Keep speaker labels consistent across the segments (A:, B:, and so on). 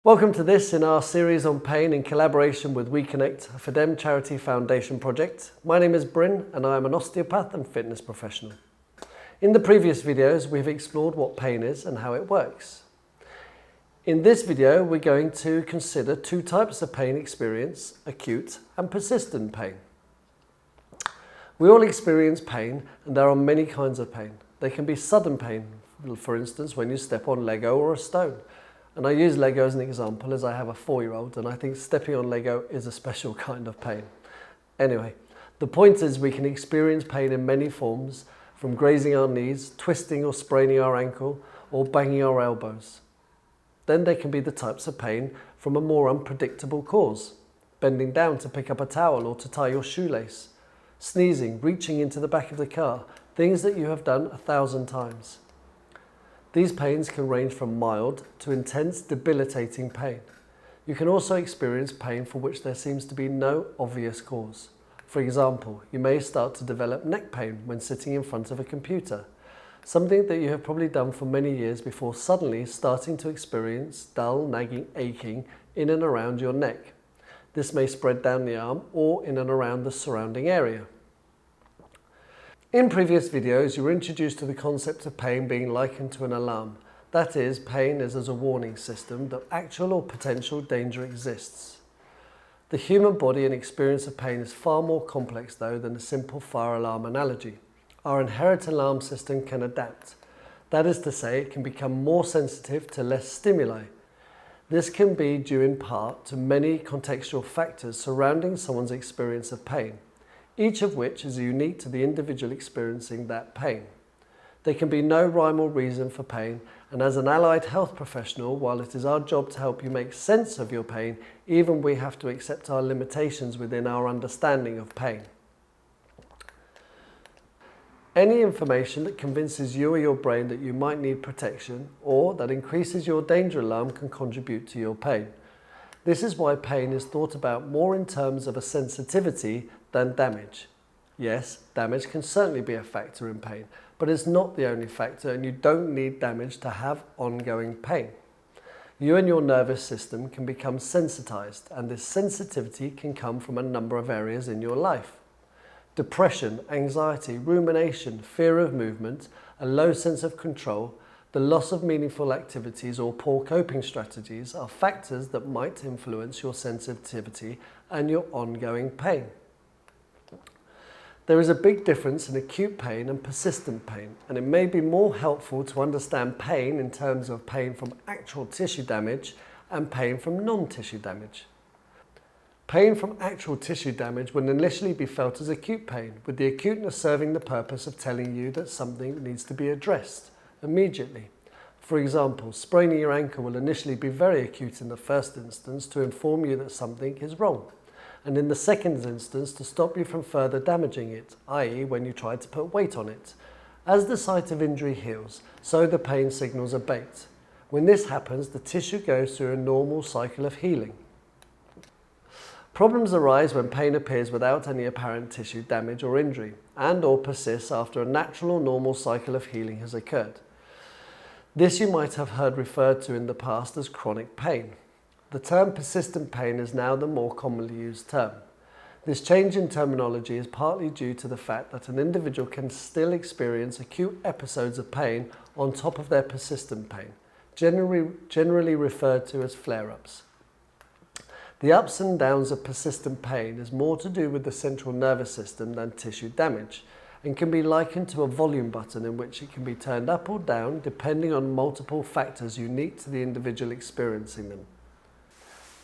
A: Welcome to this in our series on pain in collaboration with We Connect, a FIDEM Charity Foundation project. My name is Bryn and I am an osteopath and fitness professional. In the previous videos we've explored what pain is and how it works. In this video we're going to consider two types of pain experience, acute and persistent pain. We all experience pain and there are many kinds of pain. There can be sudden pain, for instance when you step on Lego or a stone. And I use Lego as an example as I have a 4-year-old and I think stepping on Lego is a special kind of pain. Anyway, the point is we can experience pain in many forms, from grazing our knees, twisting or spraining our ankle, or banging our elbows. Then there can be the types of pain from a more unpredictable cause, bending down to pick up a towel or to tie your shoelace, sneezing, reaching into the back of the car, things that you have done 1,000 times. These pains can range from mild to intense, debilitating pain. You can also experience pain for which there seems to be no obvious cause. For example, you may start to develop neck pain when sitting in front of a computer, something that you have probably done for many years before suddenly starting to experience dull, nagging aching in and around your neck. This may spread down the arm or in and around the surrounding area. In previous videos, you were introduced to the concept of pain being likened to an alarm. That is, pain is as a warning system that actual or potential danger exists. The human body and experience of pain is far more complex though than a simple fire alarm analogy. Our inherent alarm system can adapt. That is to say, it can become more sensitive to less stimuli. This can be due in part to many contextual factors surrounding someone's experience of pain, each of which is unique to the individual experiencing that pain. There can be no rhyme or reason for pain, and as an allied health professional, while it is our job to help you make sense of your pain, even we have to accept our limitations within our understanding of pain. Any information that convinces you or your brain that you might need protection, or that increases your danger alarm, can contribute to your pain. This is why pain is thought about more in terms of a sensitivity than damage. Yes, damage can certainly be a factor in pain, but it's not the only factor and you don't need damage to have ongoing pain. You and your nervous system can become sensitized, and this sensitivity can come from a number of areas in your life. Depression, anxiety, rumination, fear of movement, a low sense of control, the loss of meaningful activities or poor coping strategies are factors that might influence your sensitivity and your ongoing pain. There is a big difference in acute pain and persistent pain, and it may be more helpful to understand pain in terms of pain from actual tissue damage and pain from non-tissue damage. Pain from actual tissue damage will initially be felt as acute pain, with the acuteness serving the purpose of telling you that something needs to be addressed immediately. For example, spraining your ankle will initially be very acute in the first instance to inform you that something is wrong, and in the second instance to stop you from further damaging it, i.e. when you try to put weight on it. As the site of injury heals, so the pain signals abate. When this happens, the tissue goes through a normal cycle of healing. Problems arise when pain appears without any apparent tissue damage or injury, and/or persists after a natural or normal cycle of healing has occurred. This you might have heard referred to in the past as chronic pain. The term persistent pain is now the more commonly used term. This change in terminology is partly due to the fact that an individual can still experience acute episodes of pain on top of their persistent pain, generally referred to as flare-ups. The ups and downs of persistent pain is more to do with the central nervous system than tissue damage, and can be likened to a volume button in which it can be turned up or down depending on multiple factors unique to the individual experiencing them.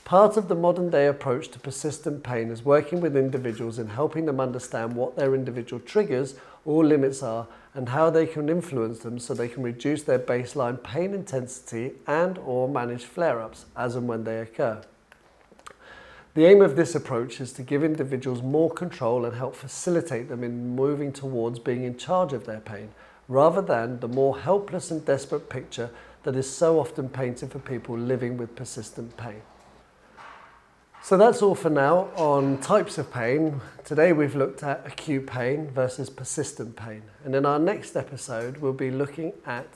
A: Part of the modern day approach to persistent pain is working with individuals in helping them understand what their individual triggers or limits are and how they can influence them so they can reduce their baseline pain intensity and/or manage flare-ups as and when they occur. The aim of this approach is to give individuals more control and help facilitate them in moving towards being in charge of their pain, rather than the more helpless and desperate picture that is so often painted for people living with persistent pain. So that's all for now on types of pain. Today we've looked at acute pain versus persistent pain, and in our next episode we'll be looking at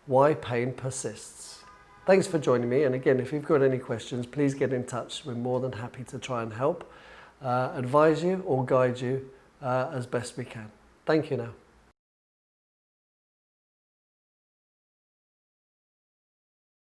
A: why pain persists. Thanks for joining me, and again, if you've got any questions, please get in touch. We're more than happy to try and help, advise you or guide you as best we can. Thank you now.